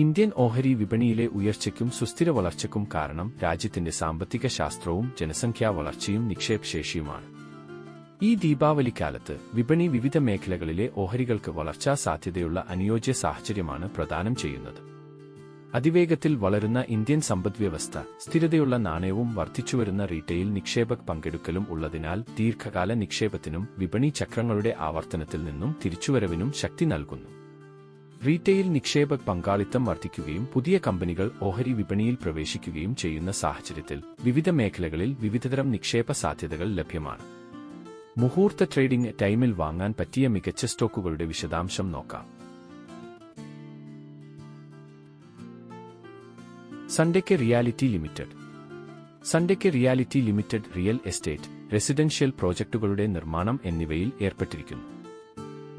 Indian ഓഹരി വിപണിയിലെ ഉയർച്ചയ്ക്കും സുസ്ഥിര വളർച്ചയ്ക്കും കാരണം രാജ്യത്തിന്റെ സാമ്പത്തിക ശാസ്ത്രവും ജനസംഖ്യാ വളർച്ചയും നിക്ഷേപശേഷിയുമാണ്. ഈ ദീപാവലിക്കാലത്ത് വിപണി വിവിധ മേഖലകളിലെ ഓഹരികൾക്ക് വളർച്ചാ സാധ്യതയുള്ള അനുയോജ്യ സാഹചര്യമാണ് പ്രദാനം ചെയ്യുന്നത്. അതിവേഗത്തിൽ വളരുന്ന ഇന്ത്യൻ സമ്പദ്വ്യവസ്ഥ, സ്ഥിരതയുള്ള നാണയവും വർദ്ധിച്ചുവരുന്ന റീറ്റെയിൽ നിക്ഷേപക പങ്കെടുക്കലും ഉള്ളതിനാൽ ദീർഘകാല നിക്ഷേപത്തിനും വിപണി ചക്രങ്ങളുടെ ആവർത്തനത്തിൽ നിന്നും തിരിച്ചുവരവിനും ശക്തി നൽകുന്നു. റീറ്റെയിൽ നിക്ഷേപക പങ്കാളിത്തം വർദ്ധിക്കുകയും പുതിയ കമ്പനികൾ ഓഹരി വിപണിയിൽ പ്രവേശിക്കുകയും ചെയ്യുന്ന സാഹചര്യത്തിൽ വിവിധ മേഖലകളിൽ വിവിധതരം നിക്ഷേപ സാധ്യതകൾ ലഭ്യമാണ്. മുഹൂർത്ത ട്രേഡിംഗ് ടൈമിൽ വാങ്ങാൻ പറ്റിയ മികച്ച സ്റ്റോക്കുകളുടെ വിശദാംശം നോക്കാം. Sunteck reality limited. Sunteck reality limited real estate, residential പ്രോജക്ടുകളുടെ നിർമ്മാണം എന്നിവയിൽ ഏർപ്പെട്ടിരിക്കുന്നു.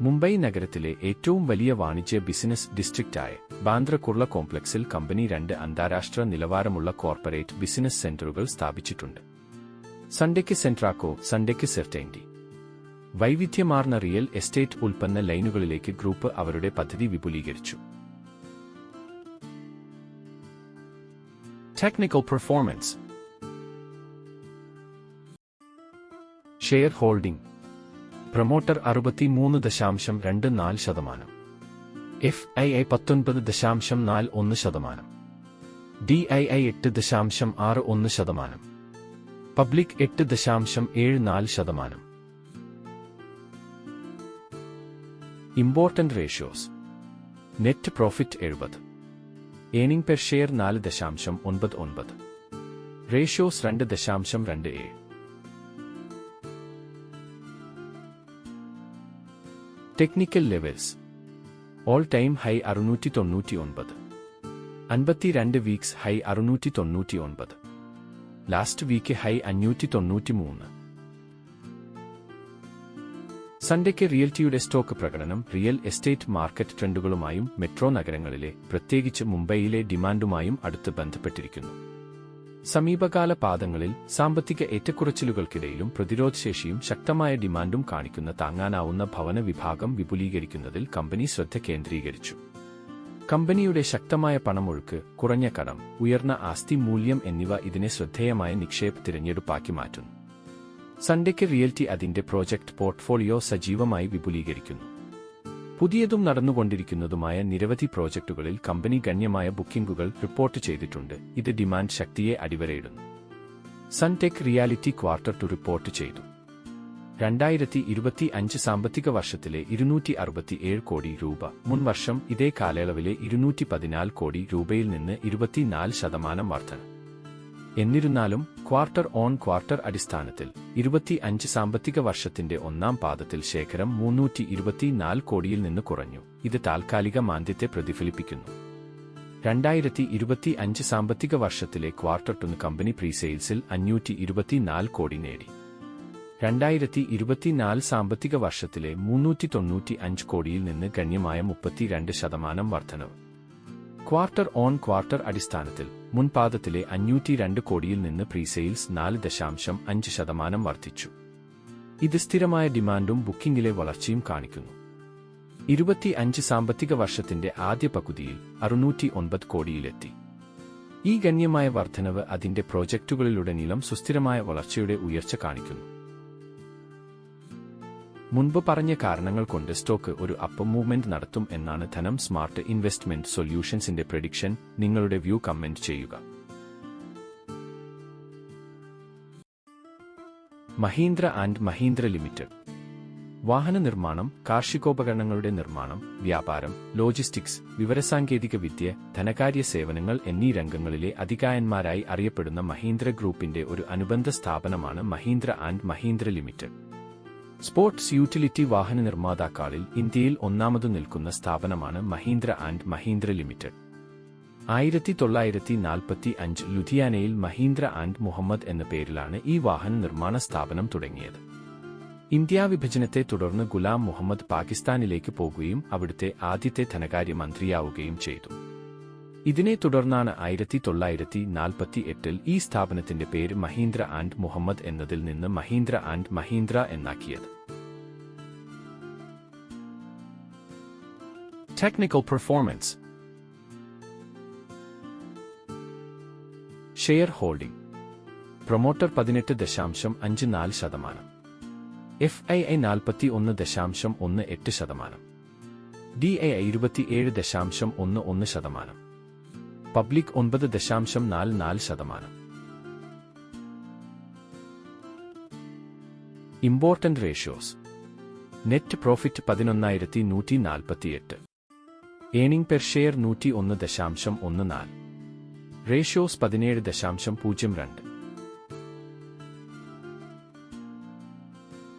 മുംബൈ നഗരത്തിലെ ഏറ്റവും വലിയ വാണിജ്യ ബിസിനസ് ഡിസ്ട്രിക്റ്റായ ബാന്ദ്ര കുർള കോംപ്ലക്സിൽ കമ്പനി 2 അന്താരാഷ്ട്ര നിലവാരമുള്ള കോർപ്പറേറ്റ് ബിസിനസ് സെന്ററുകൾ സ്ഥാപിച്ചിട്ടുണ്ട്. സൺടെക്ക് സെൻട്രാക്കോ, സൺടെക്ക് സെർറ്റൈൻറ്റി. വൈവിധ്യമാർന്ന റിയൽ എസ്റ്റേറ്റ് ഉൽപ്പന്ന ലൈനുകളിലേക്ക് ഗ്രൂപ്പ് അവരുടെ പദ്ധതി വിപുലീകരിച്ചു. Technical performance. Share holding. Promoter 63.24%, FII 19.41%, DII 8.61%, public 8.74%. Important ratios. Net profit 70, earning per share 4.99, ratios 2.27. Technical levels. All time high 699, 52 weeks high 699, last week high 593. Sunteck റിയൽറ്റിയുടെ സ്റ്റോക്ക് പ്രകടനം real estate market ട്രെൻഡുകളുമായും metro നഗരങ്ങളിലെ, പ്രത്യേകിച്ച് മുംബൈയിലെ ഡിമാൻഡുമായും അടുത്ത് ബന്ധപ്പെട്ടിരിക്കുന്നു. സമീപകാല പാദങ്ങളിൽ സാമ്പത്തിക ഏറ്റക്കുറച്ചിലുകൾക്കിടയിലും പ്രതിരോധശേഷിയും ശക്തമായ ഡിമാൻഡും കാണിക്കുന്ന താങ്ങാനാവുന്ന ഭവന വിഭാഗം വിപുലീകരിക്കുന്നതിൽ കമ്പനി ശ്രദ്ധ കേന്ദ്രീകരിച്ചു. കമ്പനിയുടെ ശക്തമായ പണമൊഴുക്ക്, കുറഞ്ഞ കടം, ഉയർന്ന ആസ്തി മൂല്യം എന്നിവ ഇതിനെ ശ്രദ്ധേയമായ നിക്ഷേപ തിരഞ്ഞെടുപ്പാക്കി മാറ്റുന്നു. സൺടെക്ക് റിയൽറ്റി അതിന്റെ പ്രോജക്ട് പോർട്ട്ഫോളിയോ സജീവമായി വിപുലീകരിക്കുന്നു. പുതിയതും നടന്നുകൊണ്ടിരിക്കുന്നതുമായ നിരവധി പ്രോജക്റ്റുകളിൽ കമ്പനി ഗണ്യമായ ബുക്കിംഗുകൾ റിപ്പോർട്ട് ചെയ്തിട്ടുണ്ട്. ഇത് ഡിമാൻഡ് ശക്തിയെ അടിവരയിടുന്നു. സൺടെക്ക് റിയാലിറ്റി ക്വാർട്ടർ 2 റിപ്പോർട്ട് ചെയ്തു. 2025 സാമ്പത്തിക വർഷത്തിലെ 267 കോടി രൂപ, മുൻ വർഷം ഇതേ കാലയളവിലെ 214 കോടി രൂപയിൽ നിന്ന് 24% വർധന. എന്നിരുന്നാലും ക്വാർട്ടർ ഓൺ ക്വാർട്ടർ അടിസ്ഥാനത്തിൽ 25 സാമ്പത്തിക വർഷത്തിന്റെ ഒന്നാം പാദത്തിൽ ശേഖരം 324 കോടിയിൽ നിന്ന് കുറഞ്ഞു. ഇത് താൽക്കാലിക മാന്ദ്യത്തെ പ്രതിഫലിപ്പിക്കുന്നു. 2025 സാമ്പത്തിക വർഷത്തിലെ ക്വാർട്ടർ 2 കമ്പനി പ്രീസെയിൽസിൽ 524 കോടി നേടി. 2024 സാമ്പത്തിക വർഷത്തിലെ 395 കോടിയിൽ നിന്ന് ഗണ്യമായ 32% വർധനവ്. ക്വാർട്ടർ ഓൺ ക്വാർട്ടർ അടിസ്ഥാനത്തിൽ മുൻപാദത്തിലെ 502 കോടിയിൽ നിന്ന് പ്രീസെയിൽസ് 4.5% വർദ്ധിച്ചു. ഇത് സ്ഥിരമായ ഡിമാൻഡും ബുക്കിംഗിലെ വളർച്ചയും കാണിക്കുന്നു. 25 സാമ്പത്തിക വർഷത്തിന്റെ ആദ്യ പകുതിയിൽ 609 കോടിയിലെത്തി. ഈ ഗണ്യമായ വർധനവ് അതിന്റെ പ്രോജക്റ്റുകളിലുടനീളം സുസ്ഥിരമായ വളർച്ചയുടെ ഉയർച്ച കാണിക്കുന്നു. മുൻപ് പറഞ്ഞ കാരണങ്ങൾ കൊണ്ട് സ്റ്റോക്ക് ഒരു അപ്പ് മൂവ്മെന്റ് നടത്തും എന്നാണ് ധനം സ്മാർട്ട് ഇൻവെസ്റ്റ്മെന്റ് സൊല്യൂഷൻസിന്റെ പ്രഡിക്ഷൻ. നിങ്ങളുടെ വ്യൂ കമന്റ് ചെയ്യുക. Mahindra and Mahindra limited. വാഹന നിർമ്മാണം, കാർഷികോപകരണങ്ങളുടെ നിർമ്മാണം, വ്യാപാരം, ലോജിസ്റ്റിക്സ്, വിവരസാങ്കേതിക വിദ്യ, ധനകാര്യ സേവനങ്ങൾ എന്നീ രംഗങ്ങളിലെ അതികായന്മാരായി അറിയപ്പെടുന്ന മഹീന്ദ്ര ഗ്രൂപ്പിന്റെ ഒരു അനുബന്ധ സ്ഥാപനമാണ് Mahindra and Mahindra limited. Sports utility വാഹന നിർമ്മാതാക്കളിൽ ഇന്ത്യയിൽ ഒന്നാമതു നിൽക്കുന്ന സ്ഥാപനമാണ് മഹീന്ദ്ര ആൻഡ് മഹീന്ദ്ര ലിമിറ്റഡ്. 1945 ലുധിയാനയിൽ മഹീന്ദ്ര ആൻഡ് മുഹമ്മദ് എന്ന പേരിലാണ് ഈ വാഹന നിർമ്മാണ സ്ഥാപനം തുടങ്ങിയത്. ഇന്ത്യാ വിഭജനത്തെ തുടർന്ന് ഗുലാം മുഹമ്മദ് പാകിസ്ഥാനിലേക്ക് പോകുകയും അവിടുത്തെ ആദ്യത്തെ ധനകാര്യ മന്ത്രിയാവുകയും ചെയ്തു. ഇതിനെ തുടർന്നാണ് 1948 ഈ സ്ഥാപനത്തിന്റെ പേര് മഹീന്ദ്ര ആൻഡ് മുഹമ്മദ് എന്നതിൽ നിന്ന് മഹീന്ദ്ര ആൻഡ് മഹീന്ദ്ര എന്നാക്കിയത്. Technical performance. Share holding. Promoter 18.54%, FII 41.18%, DII 27.11%, public 9.44%. Important ratios. Net profit 11,148, earning per share 101.14, ratios 17.02.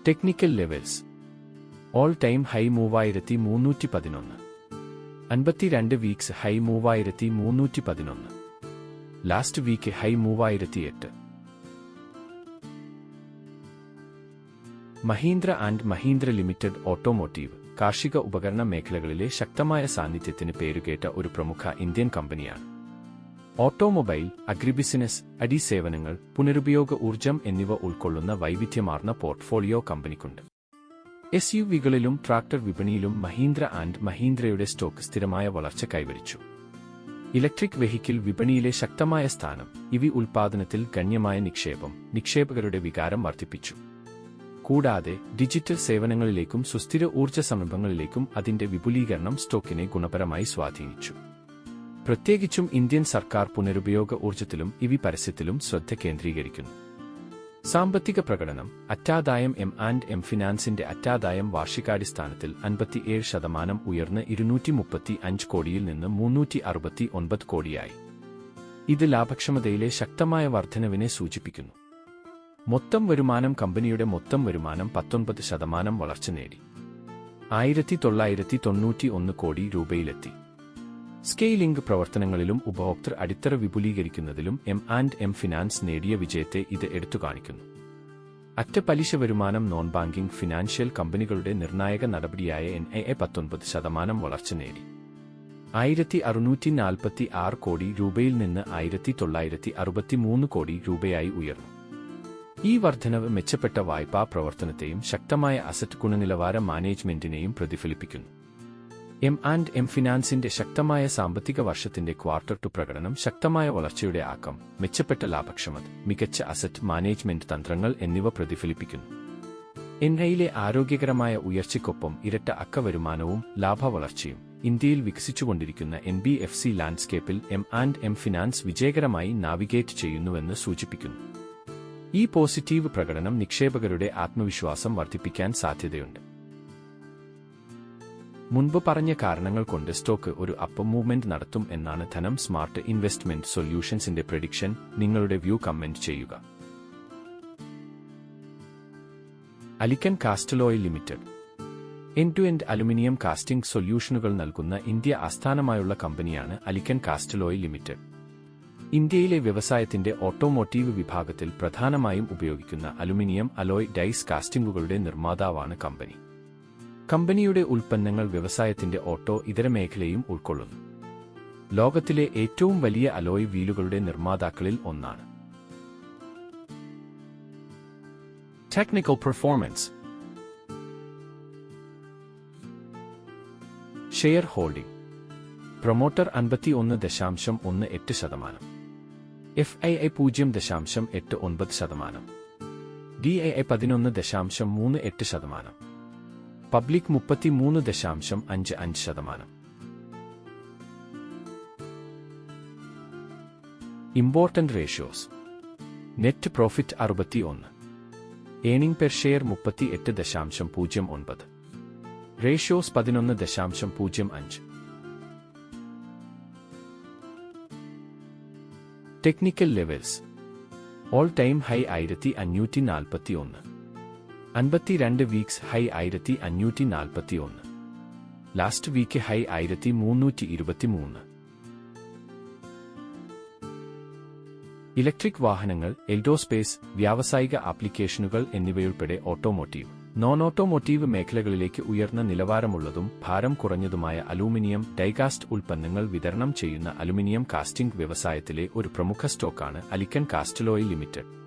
Technical levels. All time high 3,311, 52 weeks high 3,311, last week high 3,008. Mahindra and Mahindra limited automotive, കാർഷിക ഉപകരണ മേഖലകളിലെ ശക്തമായ സാന്നിധ്യത്തിന് പേരുകേട്ട ഒരു പ്രമുഖ ഇന്ത്യൻ കമ്പനിയാണ്. Automobile, agribusiness, അടിസേവനങ്ങൾ, പുനരുപയോഗ ഊർജ്ജം എന്നിവ ഉൾക്കൊള്ളുന്ന വൈവിധ്യമാർന്ന പോർട്ട്ഫോളിയോ കമ്പനിക്കുണ്ട്. SUVകളിലും ട്രാക്ടർ വിപണിയിലും മഹീന്ദ്ര ആൻഡ് മഹീന്ദ്രയുടെ സ്റ്റോക്ക് സ്ഥിരമായ വളർച്ച കൈവരിച്ചു. ഇലക്ട്രിക് വെഹിക്കിൾ വിപണിയിലെ ശക്തമായ സ്ഥാനം, ഇവി ഉൽപ്പാദനത്തിൽ ഗണ്യമായ നിക്ഷേപം, നിക്ഷേപകരുടെ വികാരം വർദ്ധിപ്പിച്ചു. കൂടാതെ ഡിജിറ്റൽ സേവനങ്ങളിലേക്കും സുസ്ഥിര ഊർജ്ജ സംരംഭങ്ങളിലേക്കും അതിന്റെ വിപുലീകരണം സ്റ്റോക്കിനെ ഗുണപരമായി സ്വാധീനിച്ചു. പ്രത്യേകിച്ചും ഇന്ത്യൻ സർക്കാർ പുനരുപയോഗ ഊർജ്ജത്തിലും ഇവി പരസ്യത്തിലും ശ്രദ്ധ കേന്ദ്രീകരിക്കുന്നു. സാമ്പത്തിക പ്രകടനം. അറ്റാദായം M&M ഫിനാൻസിന്റെ അറ്റാദായം വാർഷികാടിസ്ഥാനത്തിൽ 57% ഉയർന്ന് 235 കോടിയിൽ നിന്ന് 369 കോടിയായി. ഇത് ലാഭക്ഷമതയിലെ ശക്തമായ വർധനവിനെ സൂചിപ്പിക്കുന്നു. മൊത്തം വരുമാനം. കമ്പനിയുടെ മൊത്തം വരുമാനം 19% വളർച്ച നേടി 1991 കോടി രൂപയിലെത്തി. സ്കെയിലിംഗ് പ്രവർത്തനങ്ങളിലും ഉപഭോക്തൃ അടിത്തറ വിപുലീകരിക്കുന്നതിലും M&M ഫിനാൻസ് നേടിയ വിജയത്തെ ഇത് എടുത്തുകാണിക്കുന്നു. അറ്റ പലിശ വരുമാനം. നോൺ ബാങ്കിംഗ് ഫിനാൻഷ്യൽ കമ്പനികളുടെ നിർണായക നടപടിയായ NII 19% വളർച്ച നേടി 1,646 കോടി രൂപയിൽ നിന്ന് 1,963 കോടി രൂപയായി ഉയർന്നു. ഈ വർധനവ് മെച്ചപ്പെട്ട വായ്പാ പ്രവർത്തനത്തെയും ശക്തമായ അസറ്റ് ഗുണനിലവാര മാനേജ്മെന്റിനെയും പ്രതിഫലിപ്പിക്കുന്നു. M&M ഫിനാൻസിന്റെ ശക്തമായ സാമ്പത്തിക വർഷത്തിന്റെ ക്വാർട്ടർ ടു പ്രകടനം ശക്തമായ വളർച്ചയുടെ ആക്കം, മെച്ചപ്പെട്ട ലാഭക്ഷമത, മികച്ച അസറ്റ് മാനേജ്മെന്റ് തന്ത്രങ്ങൾ എന്നിവ പ്രതിഫലിപ്പിക്കുന്നു. NIയിലെ ആരോഗ്യകരമായ ഉയർച്ചയ്ക്കൊപ്പം ഇരട്ട അക്ക വരുമാനവും ലാഭവളർച്ചയും ഇന്ത്യയിൽ വികസിച്ചുകൊണ്ടിരിക്കുന്ന NBFC ലാൻഡ്സ്കേപ്പിൽ M&M ഫിനാൻസ് വിജയകരമായി നാവിഗേറ്റ് ചെയ്യുന്നുവെന്ന് സൂചിപ്പിക്കുന്നു. ഈ പോസിറ്റീവ് പ്രകടനം നിക്ഷേപകരുടെ ആത്മവിശ്വാസം വർദ്ധിപ്പിക്കാൻ സാധ്യതയുണ്ട്. മുൻപ് പറഞ്ഞ കാരണങ്ങൾ കൊണ്ട് സ്റ്റോക്ക് ഒരു അപ്പ് മൂവ്മെന്റ് നടത്തും എന്നാണ് ധനം സ്മാർട്ട് ഇൻവെസ്റ്റ്മെന്റ് സൊല്യൂഷൻസിന്റെ പ്രെഡിക്ഷൻ. നിങ്ങളുടെ വ്യൂ കമന്റ് ചെയ്യുക. അലിക്കൺ കാസ്റ്റലോയ് ലിമിറ്റഡ് എൻഡ്-ടു-എൻഡ് അലുമിനിയം കാസ്റ്റിംഗ് സൊല്യൂഷനുകൾ നൽകുന്ന ഇന്ത്യ ആസ്ഥാനമായുള്ള കമ്പനിയാണ് അലിക്കൺ കാസ്റ്റലോയ് ലിമിറ്റഡ്. ഇന്ത്യയിലെ വ്യവസായത്തിന്റെ ഓട്ടോമോട്ടീവ് വിഭാഗത്തിൽ പ്രധാനമായും ഉപയോഗിക്കുന്ന അലുമിനിയം അലോയ് ഡൈസ് കാസ്റ്റിംഗുകളുടെ നിർമ്മാതാവാണ് കമ്പനി. കമ്പനിയുടെ ഉൽപ്പന്നങ്ങൾ വ്യവസായത്തിന്റെ ഓട്ടോ ഇതര മേഖലയും ഉൾക്കൊള്ളുന്നു. ലോകത്തിലെ ഏറ്റവും വലിയ അലോയ് വീലുകളുടെ നിർമ്മാതാക്കളിൽ ഒന്നാണ്. Technical performance. Share holding. Promoter 51.18%, FII 0.89%, DII 11.38%, public 33.55%. Important ratios. Net profit 61, earning per share 38.09, ratios 11.05. Technical levels. All time high 1541, 52 weeks high 1541, last week high 1323. Electric വാഹനങ്ങൾ, എൽഡോസ്പേസ്, വ്യാവസായിക ആപ്ലിക്കേഷനുകൾ എന്നിവയുൾപ്പെടെ ഓട്ടോമോട്ടീവ്, നോൺ ഓട്ടോമോട്ടീവ് മേഖലകളിലേക്ക് ഉയർന്ന നിലവാരമുള്ളതും ഭാരം കുറഞ്ഞതുമായ അലൂമിനിയം ഡൈകാസ്റ്റ് ഉൽപ്പന്നങ്ങൾ വിതരണം ചെയ്യുന്ന അലുമിനിയം കാസ്റ്റിംഗ് വ്യവസായത്തിലെ ഒരു പ്രമുഖ സ്റ്റോക്കാണ് അലിക്കൺ കാസ്റ്റലോയ് ലിമിറ്റഡ്.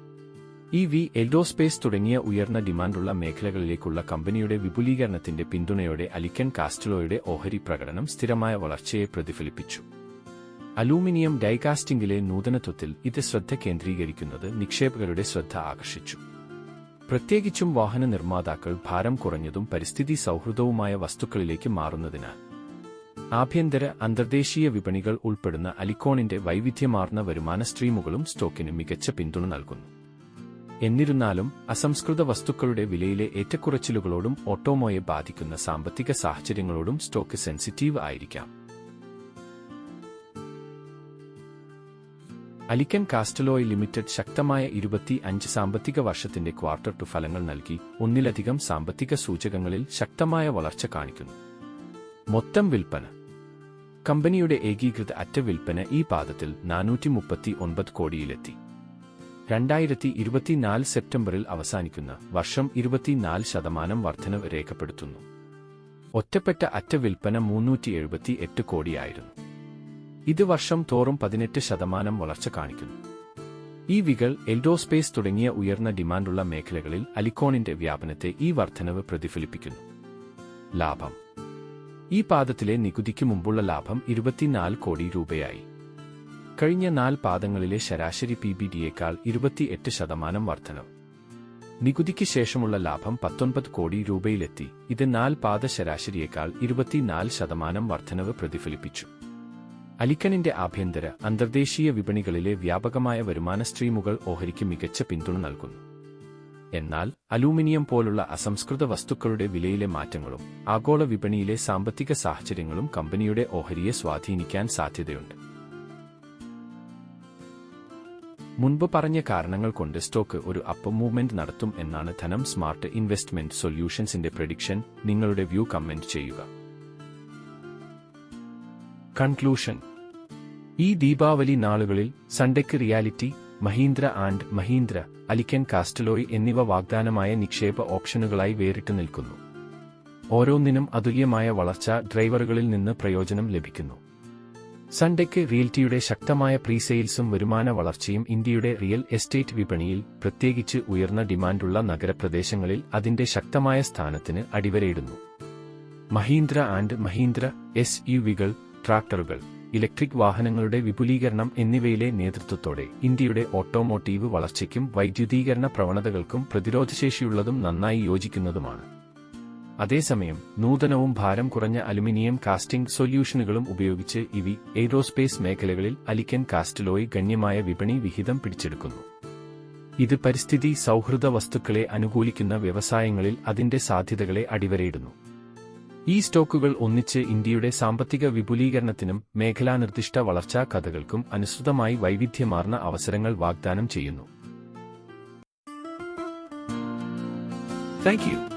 എൽഡോസ്പേസ് തുടങ്ങിയ ഉയർന്ന ഡിമാൻഡുള്ള മേഖലകളിലേക്കുള്ള കമ്പനിയുടെ വിപുലീകരണത്തിന്റെ പിന്തുണയോടെ അലിക്കൺ കാസ്റ്റലോയുടെ ഓഹരി പ്രകടനം സ്ഥിരമായ വളർച്ചയെ പ്രതിഫലിപ്പിച്ചു. അലൂമിനിയം ഡൈകാസ്റ്റിംഗിലെ നൂതനത്വത്തിൽ ഇത് ശ്രദ്ധ കേന്ദ്രീകരിക്കുന്നത് നിക്ഷേപകരുടെ ശ്രദ്ധ ആകർഷിച്ചു. പ്രത്യേകിച്ചും വാഹന നിർമ്മാതാക്കൾ ഭാരം കുറഞ്ഞതും പരിസ്ഥിതി സൗഹൃദവുമായ വസ്തുക്കളിലേക്ക് മാറുന്നതിനാൽ. ആഭ്യന്തര അന്തർദേശീയ വിപണികൾ ഉൾപ്പെടുന്ന അലിക്കോണിന്റെ വൈവിധ്യമാർന്ന വരുമാന സ്ട്രീമുകളും സ്റ്റോക്കിന് മികച്ച പിന്തുണ നൽകുന്നു. എന്നിരുന്നാലും അസംസ്കൃത വസ്തുക്കളുടെ വിലയിലെ ഏറ്റക്കുറച്ചിലുകളോടും ഓട്ടോമോയെ ബാധിക്കുന്ന സാമ്പത്തിക സാഹചര്യങ്ങളോടും സ്റ്റോക്ക് സെൻസിറ്റീവ് ആയിരിക്കാം. അലിക്കൻ കാസ്റ്റലോയ് ലിമിറ്റഡ് ശക്തമായ 25 സാമ്പത്തിക വർഷത്തിന്റെ ക്വാർട്ടർ ടു ഫലങ്ങൾ നൽകി ഒന്നിലധികം സാമ്പത്തിക സൂചകങ്ങളിൽ ശക്തമായ വളർച്ച കാണിക്കുന്നു. മൊത്തം വിൽപ്പന. കമ്പനിയുടെ ഏകീകൃത അറ്റ വിൽപ്പന ഈ പാദത്തിൽ 439 കോടിയിലെത്തി. 2024 സെപ്റ്റംബറിൽ അവസാനിക്കുന്ന വർഷം 24% വർധനവ് രേഖപ്പെടുത്തുന്നു. ഒറ്റപ്പെട്ട അറ്റ വിൽപ്പന 378 കോടിയായിരുന്നു. ഇത് വർഷം തോറും 18% വളർച്ച കാണിക്കുന്നു. ഇവികൾ എൽഡോസ്പേസ് തുടങ്ങിയ ഉയർന്ന ഡിമാൻഡുള്ള മേഖലകളിൽ അലിക്കോണിന്റെ വ്യാപനത്തെ ഈ വർധനവ് പ്രതിഫലിപ്പിക്കുന്നു. ലാഭം. ഈ പാദത്തിലെ നികുതിക്ക് മുമ്പുള്ള ലാഭം 24 കോടി രൂപയായി. കഴിഞ്ഞ 4 പാദങ്ങളിലെ ശരാശരി PBDയേക്കാൾ 28% വർധനവ്. നികുതിക്ക് ശേഷമുള്ള ലാഭം 19 കോടി രൂപയിലെത്തി. ഇത് 4 പാദ ശരാശരിയേക്കാൾ 24% വർധനവ് പ്രതിഫലിപ്പിച്ചു. അലിക്കണിന്റെ ആഭ്യന്തര അന്തർദേശീയ വിപണികളിലെ വ്യാപകമായ വരുമാന സ്ട്രീമുകൾ ഓഹരിക്ക് മികച്ച പിന്തുണ നൽകുന്നു. എന്നാൽ അലൂമിനിയം പോലുള്ള അസംസ്കൃത വസ്തുക്കളുടെ വിലയിലെ മാറ്റങ്ങളും ആഗോള വിപണിയിലെ സാമ്പത്തിക സാഹചര്യങ്ങളും കമ്പനിയുടെ ഓഹരിയെ സ്വാധീനിക്കാൻ സാധ്യതയുണ്ട്. മുൻപ് പറഞ്ഞ കാരണങ്ങൾ കൊണ്ട് സ്റ്റോക്ക് ഒരു അപ്പ് മൂവ്മെന്റ് നടത്തും എന്നാണ് ധനം സ്മാർട്ട് ഇൻവെസ്റ്റ്മെന്റ് സൊല്യൂഷൻസിന്റെ പ്രഡിക്ഷൻ. നിങ്ങളുടെ വ്യൂ കമന്റ് ചെയ്യുക. കൺക്ലൂഷൻ. ഈ ദീപാവലി നാളുകളിൽ സൺടെക്ക് റിയാലിറ്റി, മഹീന്ദ്ര ആൻഡ് മഹീന്ദ്ര, അലിക്കൻ കാസ്റ്റലോയ് എന്നിവ വാഗ്ദാനമായ നിക്ഷേപ ഓപ്ഷനുകളായി വേറിട്ടു നിൽക്കുന്നു. ഓരോന്നിനും അതുല്യമായ വളർച്ചാ ഡ്രൈവറുകളിൽ നിന്ന് പ്രയോജനം ലഭിക്കുന്നു. സൺടെക്ക് റിയൽറ്റിയുടെ ശക്തമായ പ്രീസെയിൽസും വരുമാന വളർച്ചയും ഇന്ത്യയുടെ റിയൽ എസ്റ്റേറ്റ് വിപണിയിൽ, പ്രത്യേകിച്ച് ഉയർന്ന ഡിമാൻഡുള്ള നഗരപ്രദേശങ്ങളിൽ അതിന്റെ ശക്തമായ സ്ഥാനത്തിന് അടിവരയിടുന്നു. മഹീന്ദ്ര ആൻഡ് മഹീന്ദ്ര SUVകൾ, ട്രാക്ടറുകൾ, ഇലക്ട്രിക് വാഹനങ്ങളുടെ വിപുലീകരണം എന്നിവയിലെ നേതൃത്വത്തോടെ ഇന്ത്യയുടെ ഓട്ടോമോട്ടീവ് വളർച്ചയ്ക്കും വൈദ്യുതീകരണ പ്രവണതകൾക്കും പ്രതിരോധശേഷിയുള്ളതും നന്നായി യോജിക്കുന്നതുമാണ്. അതേസമയം നൂതനവും ഭാരം കുറഞ്ഞ അലുമിനിയം കാസ്റ്റിംഗ് സൊല്യൂഷനുകളും ഉപയോഗിച്ച് എയ്റോസ്പേസ് മേഖലകളിൽ അലിക്കൻ കാസ്റ്റലോയ് ഗണ്യമായ വിപണി വിഹിതം പിടിച്ചെടുക്കുന്നു. ഇത് പരിസ്ഥിതി സൗഹൃദ വസ്തുക്കളെ അനുകൂലിക്കുന്ന വ്യവസായങ്ങളിൽ അതിന്റെ സാധ്യതകളെ അടിവരയിടുന്നു. ഈ സ്റ്റോക്കുകൾ ഒന്നിച്ച് ഇന്ത്യയുടെ സാമ്പത്തിക വിപുലീകരണത്തിനും മേഖലാനിർദ്ദിഷ്ട വളർച്ചാ കഥകൾക്കും അനുസൃതമായി വൈവിധ്യമാർന്ന അവസരങ്ങൾ വാഗ്ദാനം ചെയ്യുന്നു. Thank you.